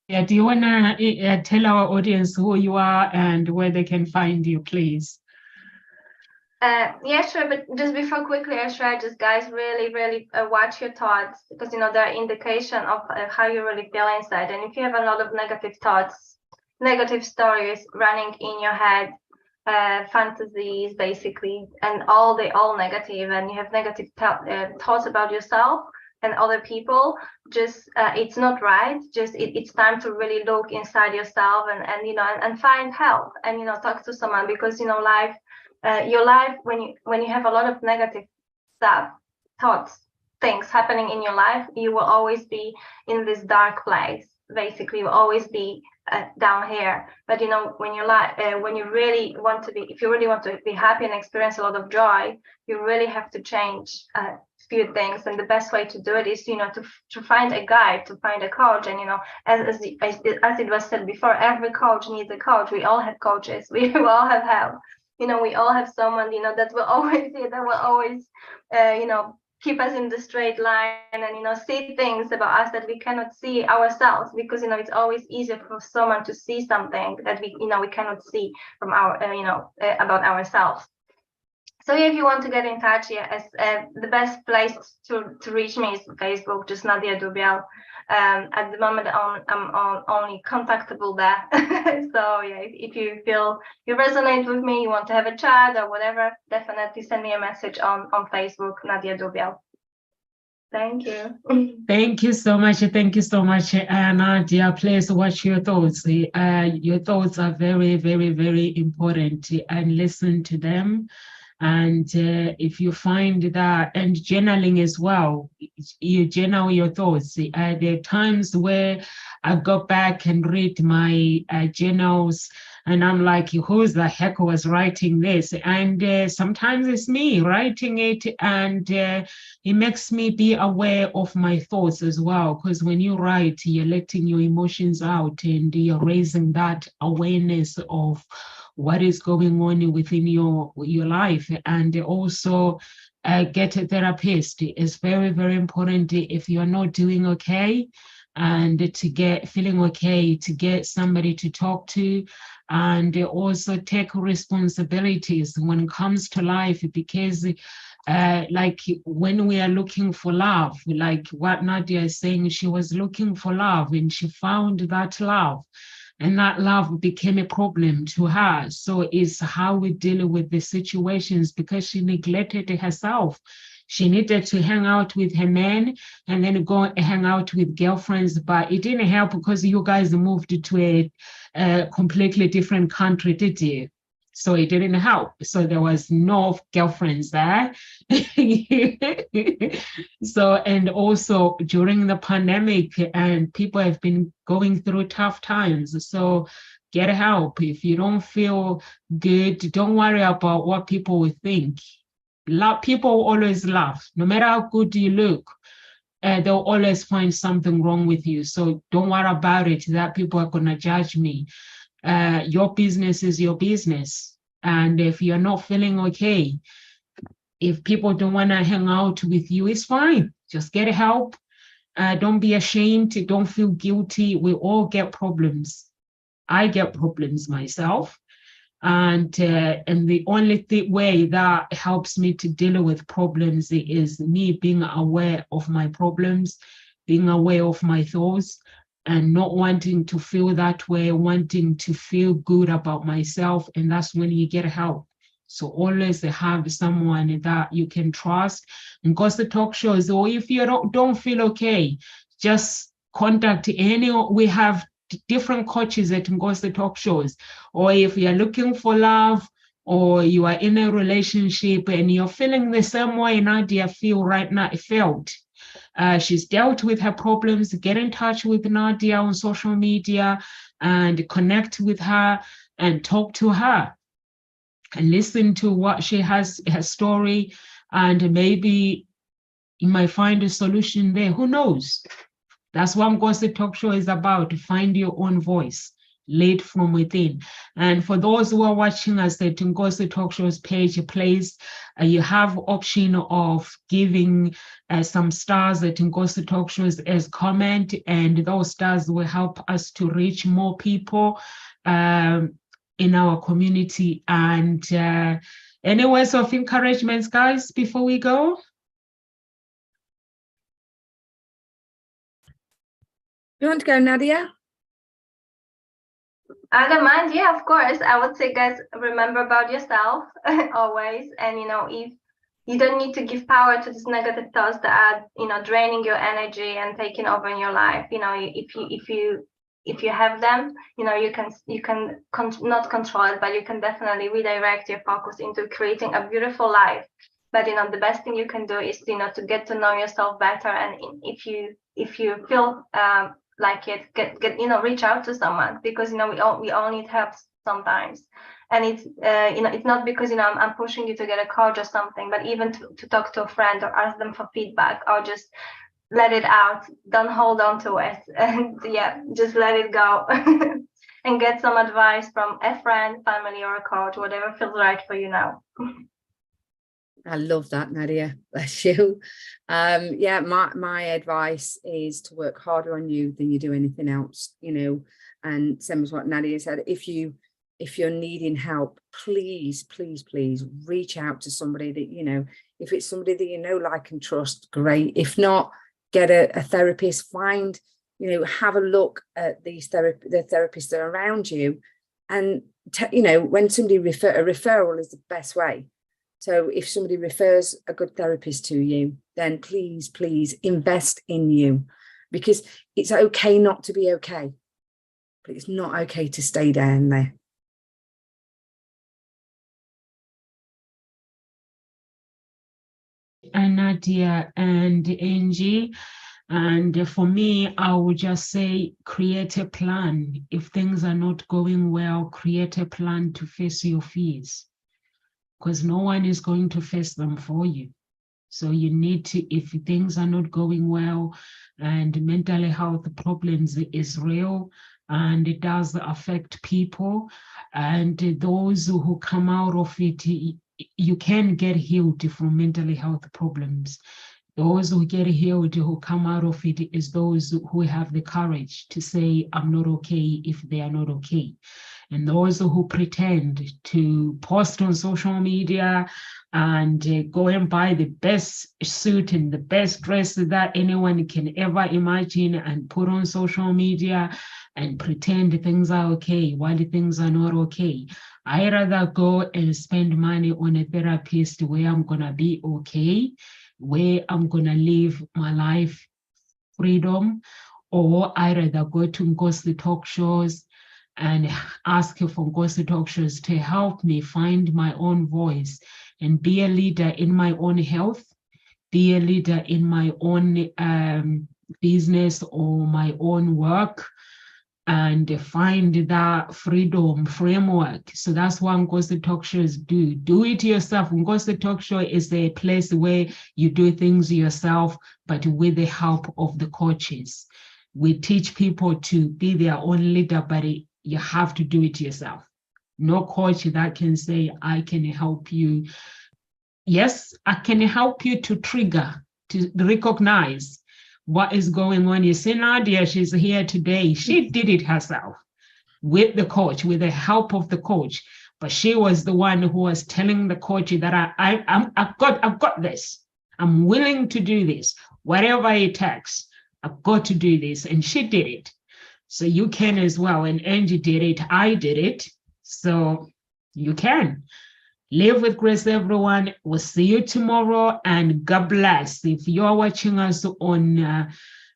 [SPEAKER 1] Yeah, do you want to tell our audience who you are and where they can find you, please?
[SPEAKER 3] Yeah, sure. But just before quickly I share, just guys, really watch your thoughts, because they're indication of how you really feel inside. And if you have a lot of negative thoughts, negative stories running in your head, fantasies basically, and all negative, and you have negative thoughts about yourself and other people, just it's not right. Just it's time to really look inside yourself and find help, and talk to someone, because life. Your life, when you have a lot of negative stuff, thoughts, things happening in your life, you will always be in this dark place. Basically, you will always be down here. But when you really want to be, if you really want to be happy and experience a lot of joy, you really have to change a few things. And the best way to do it is to find a guide, to find a coach. And as it was said before, every coach needs a coach. We all have coaches. We all have help. We all have someone, that will always keep us in the straight line and, see things about us that we cannot see ourselves, because, it's always easier for someone to see something that we cannot see from our, about ourselves. So if you want to get in touch, the best place to reach me is Facebook, just Nadia Dubiel. At the moment, I'm only contactable there. So yeah, if you feel you resonate with me, you want to have a chat or whatever, definitely send me a message on Facebook, Nadia Dubiel. Thank you.
[SPEAKER 1] Thank you so much. Thank you so much, Nadia. Please watch your thoughts. Your thoughts are very, very, very important, and listen to them. And if you find that, and journaling as well, you journal your thoughts. There are times where I go back and read my journals, and I'm like, who the heck was writing this? And sometimes it's me writing it, and it makes me be aware of my thoughts as well. Because when you write, you're letting your emotions out, and you're raising that awareness of what is going on within your life. And also get a therapist. It's very, very important if you're not doing okay, and to get feeling okay, to get somebody to talk to, and also take responsibilities when it comes to life, because like when we are looking for love, like what Nadia is saying, she was looking for love and she found that love. And that love became a problem to her. So it's how we deal with the situations, because she neglected herself. She needed to hang out with her man and then go hang out with girlfriends, but it didn't help because you guys moved to a completely different country, did you? So it didn't help. So there was no girlfriends there. So, and also during the pandemic, and people have been going through tough times. So get help. If you don't feel good, don't worry about what people will think. People always laugh. No matter how good you look, they'll always find something wrong with you. So don't worry about it, that people are going to judge me. Your business is your business. And if you're not feeling okay, if people don't want to hang out with you, it's fine. Just get help Don't be ashamed. Don't feel guilty. We all get problems. I get problems myself. And the only way that helps me to deal with problems is me being aware of my problems, being aware of my thoughts, and not wanting to feel that way, wanting to feel good about myself. And that's when you get help. So always have someone that you can trust. And Ngozi Talk Shows, or if you don't feel okay, just contact any. We have different coaches at Ngozi Talk Shows. Or if you're looking for love, or you are in a relationship and you're feeling the same way Nadia felt. She's dealt with her problems. Get in touch with Nadia on social media and connect with her and talk to her and listen to what she has, her story, and maybe you might find a solution there. Who knows? That's what Ngozi Talk Show is about, to find your own voice, lead from within. And for those who are watching us at Ngozi Talk Show's page, please, you have option of giving some stars at Ngozi Talk Shows as comment, and those stars will help us to reach more people in our community. And any words of encouragement, guys, before we go?
[SPEAKER 4] You want to go, Nadia?
[SPEAKER 3] I don't mind. Yeah, of course. I would say, guys, remember about yourself always. And, if you don't need to give power to these negative thoughts that are, draining your energy and taking over in your life. If you have them, you can not control it, but you can definitely redirect your focus into creating a beautiful life. But the best thing you can do is to get to know yourself better. And if you feel like it, reach out to someone, because we all need help sometimes. And it's it's not because I'm pushing you to get a coach or something, but even to talk to a friend or ask them for feedback, or just let it out. Don't hold on to it, and just let it go. And get some advice from a friend, family, or a coach, whatever feels right for you now.
[SPEAKER 4] I love that, Nadia. Bless you. My advice is to work harder on you than you do anything else, and same as what Nadia said. If you're needing help, please reach out to somebody that, if it's somebody that like and trust, great. If not, get a therapist, find, have a look at the therapists that are around you. And, when somebody a referral is the best way. So if somebody refers a good therapist to you, then please invest in you, because it's okay not to be okay, but it's not okay to stay down there.
[SPEAKER 1] And Nadia and Angie. And for me, I would just say, create a plan. If things are not going well, create a plan to face your fears, because no one is going to face them for you. So you need to, if things are not going well, and mental health problems is real, and it does affect people, and those who come out of it, you can get healed from mental health problems. Those who get healed, who come out of it, is those who have the courage to say, I'm not okay, if they are not okay. And those who pretend to post on social media and go and buy the best suit and the best dress that anyone can ever imagine and put on social media and pretend things are okay while things are not okay. I'd rather go and spend money on a therapist where I'm going to be okay, where I'm going to live my life freedom, or I'd rather go to Ngozi Talk Shows and ask for Ngozi Talk Shows to help me find my own voice and be a leader in my own health, be a leader in my own business or my own work, and find that freedom framework. So that's what Ngozi Talk Shows do. Do it yourself. Ngozi Talk Show is a place where you do things yourself, but with the help of the coaches. We teach people to be their own leader, but you have to do it yourself. No coach that can say, I can help you. Yes, I can help you to trigger, to recognize what is going on. You see, Nadia, she's here today. She did it herself with the coach, with the help of the coach. But she was the one who was telling the coach that I've got this. I'm willing to do this, whatever it takes. I've got to do this, and she did it. So you can as well. And Angie did it. I did it. So you can. Live with grace, everyone. We'll see you tomorrow, and God bless. If you're watching us on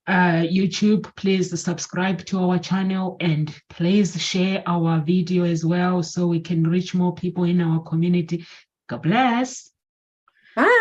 [SPEAKER 1] YouTube, please subscribe to our channel and please share our video as well so we can reach more people in our community. God bless.
[SPEAKER 4] Bye.